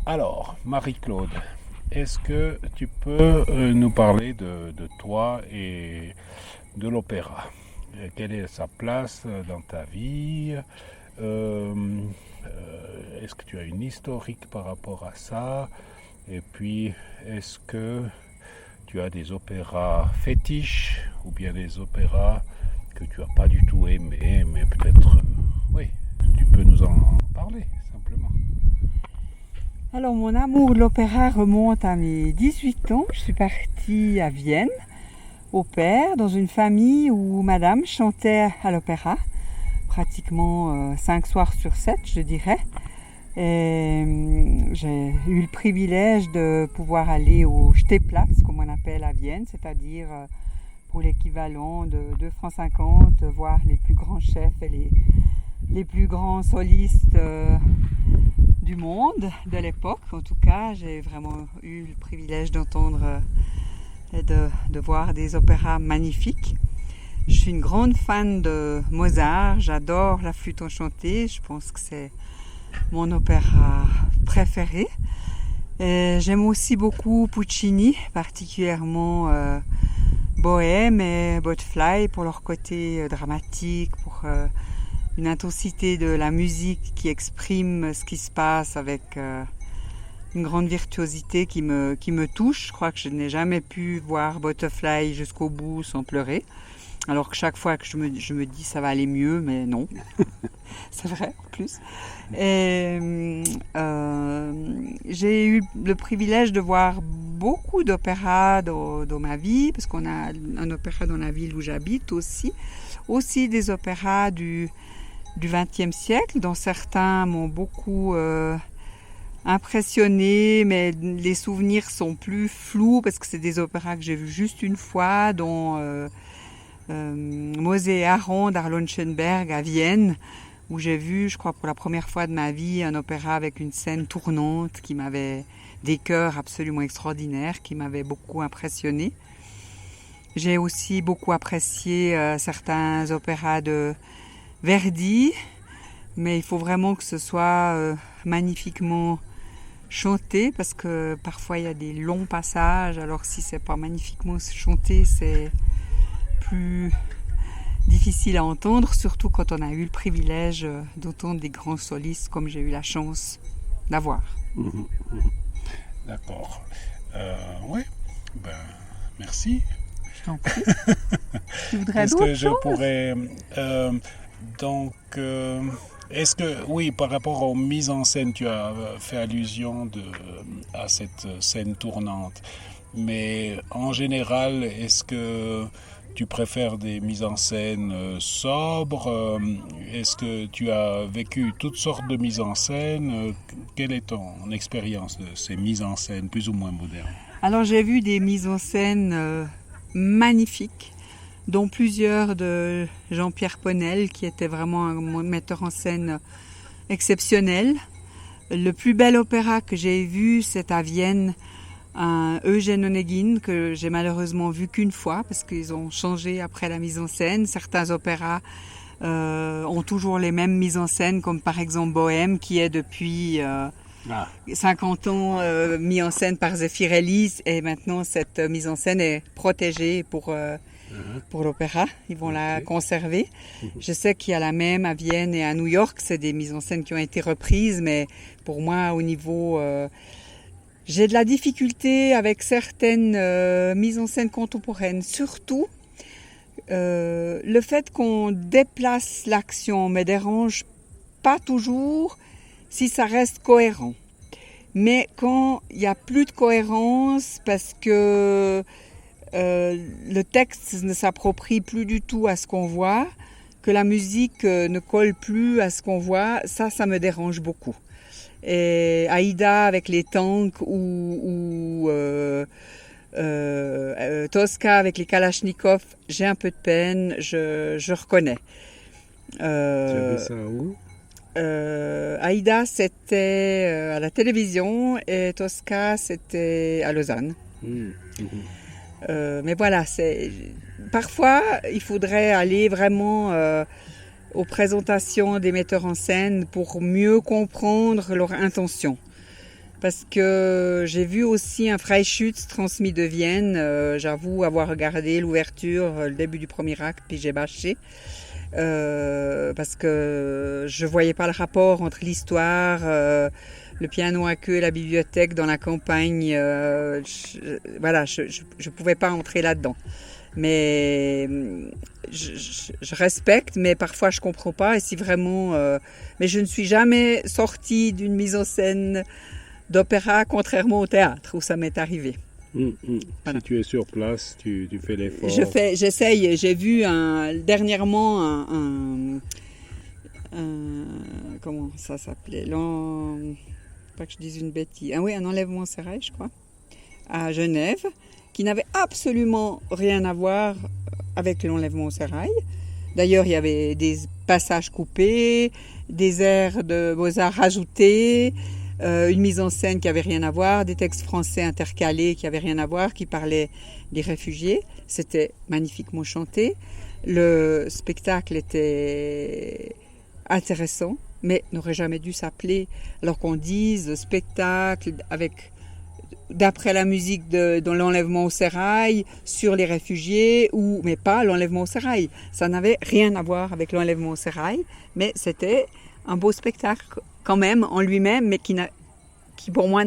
Alors, Marie-Claude, est-ce que tu peux nous parler de toi et de l'opéra? Quelle est sa place dans ta vie? Euh, Est-ce que tu as une historique par rapport à ça? Et puis, est-ce que tu as des opéras fétiches ou bien des opéras que tu n'as pas du tout aimés, mais peut-être, oui, tu peux nous en parler simplement. Alors, mon amour de l'opéra remonte à mes 18 ans. Je suis partie à Vienne, au père, dans une famille où madame chantait à l'opéra, pratiquement 5 soirs sur 7, je dirais. Et j'ai eu le privilège de pouvoir aller au Stehplatz, comme on appelle à Vienne, c'est-à-dire pour l'équivalent de 2 francs 50, voir les plus grands chefs et les plus grands solistes du monde de l'époque. En tout cas, j'ai vraiment eu le privilège d'entendre et de voir des opéras magnifiques. Je suis une grande fan de Mozart, j'adore la flûte enchantée, je pense que c'est mon opéra préféré. Et j'aime aussi beaucoup Puccini, particulièrement Bohème et Butterfly pour leur côté dramatique, pour une intensité de la musique qui exprime ce qui se passe avec une grande virtuosité qui me touche. Je crois que je n'ai jamais pu voir Butterfly jusqu'au bout sans pleurer. Alors que chaque fois que je me dis ça va aller mieux, mais non. C'est vrai en plus. Et j'ai eu le privilège de voir beaucoup d'opéras dans ma vie, parce qu'on a un opéra dans la ville où j'habite aussi. Aussi des opéras du XXe siècle, dont certains m'ont beaucoup impressionné, mais les souvenirs sont plus flous parce que c'est des opéras que j'ai vus juste une fois, dont Mose et Aaron d'Arlon Schoenberg à Vienne, où j'ai vu, je crois pour la première fois de ma vie, un opéra avec une scène tournante qui m'avait des chœurs absolument extraordinaires, qui m'avait beaucoup impressionné. J'ai aussi beaucoup apprécié certains opéras de Verdi, mais il faut vraiment que ce soit magnifiquement chanté, parce que parfois il y a des longs passages, alors si c'est pas magnifiquement chanté, c'est plus difficile à entendre, surtout quand on a eu le privilège d'entendre des grands solistes comme j'ai eu la chance d'avoir. D'accord. Oui, ben, merci. Je t'en prie. Tu voudrais Est-ce d'autres que je choses? pourrais... donc, est-ce que, oui, par rapport aux mises en scène, tu as fait allusion à cette scène tournante. Mais en général, est-ce que tu préfères des mises en scène sobres? Est-ce que tu as vécu toutes sortes de mises en scène? Quelle est ton expérience de ces mises en scène plus ou moins modernes? Alors j'ai vu des mises en scène magnifiques, dont plusieurs de Jean-Pierre Ponel, qui était vraiment un metteur en scène exceptionnel. Le plus bel opéra que j'ai vu, c'est à Vienne, un Eugène Onegin, que j'ai malheureusement vu qu'une fois, parce qu'ils ont changé après la mise en scène. Certains opéras ont toujours les mêmes mises en scène, comme par exemple Bohème, qui est depuis 50 ans mis en scène par Zeffirelli, et maintenant cette mise en scène est protégée pour l'opéra. Ils vont la conserver. Je sais qu'il y a la même à Vienne et à New York. C'est des mises en scène qui ont été reprises, mais pour moi, au niveau... j'ai de la difficulté avec certaines mises en scène contemporaines. Surtout, le fait qu'on déplace l'action me dérange pas toujours si ça reste cohérent. Mais quand il n'y a plus de cohérence parce que le texte ne s'approprie plus du tout à ce qu'on voit, que la musique ne colle plus à ce qu'on voit, ça me dérange beaucoup. Et Aïda avec les tanks ou Tosca avec les Kalachnikov, j'ai un peu de peine, je reconnais. Tu as vu ça où? Aïda, c'était à la télévision et Tosca, c'était à Lausanne. Mais voilà, parfois, il faudrait aller vraiment aux présentations des metteurs en scène pour mieux comprendre leur intention. parce que j'ai vu aussi un Freischütz transmis de Vienne. J'avoue avoir regardé l'ouverture, le début du premier acte, puis j'ai bâché. Parce que je voyais pas le rapport entre l'histoire, le piano à queue et la bibliothèque dans la campagne. Je pouvais pas entrer là-dedans. Mais je respecte, mais parfois je comprends pas. Et si vraiment, mais je ne suis jamais sortie d'une mise en scène d'opéra, contrairement au théâtre où ça m'est arrivé. Voilà. Si tu es sur place, tu fais l'effort. J'essaye. J'ai vu dernièrement comment ça s'appelait, pas que je dise une bêtise. Ah oui, un enlèvement au sérail, je crois, à Genève, qui n'avait absolument rien à voir avec l'enlèvement au sérail. D'ailleurs, il y avait des passages coupés, des airs de Beaux-Arts rajoutés, une mise en scène qui avait rien à voir, des textes français intercalés qui avaient rien à voir, qui parlaient des réfugiés. C'était magnifiquement chanté. Le spectacle était intéressant, mais n'aurait jamais dû s'appeler, alors qu'on dise spectacle d'après la musique dans l'enlèvement au sérail, sur les réfugiés, mais pas l'enlèvement au sérail. Ça n'avait rien à voir avec l'enlèvement au sérail, mais c'était un beau spectacle quand même en lui-même, mais qui pour moi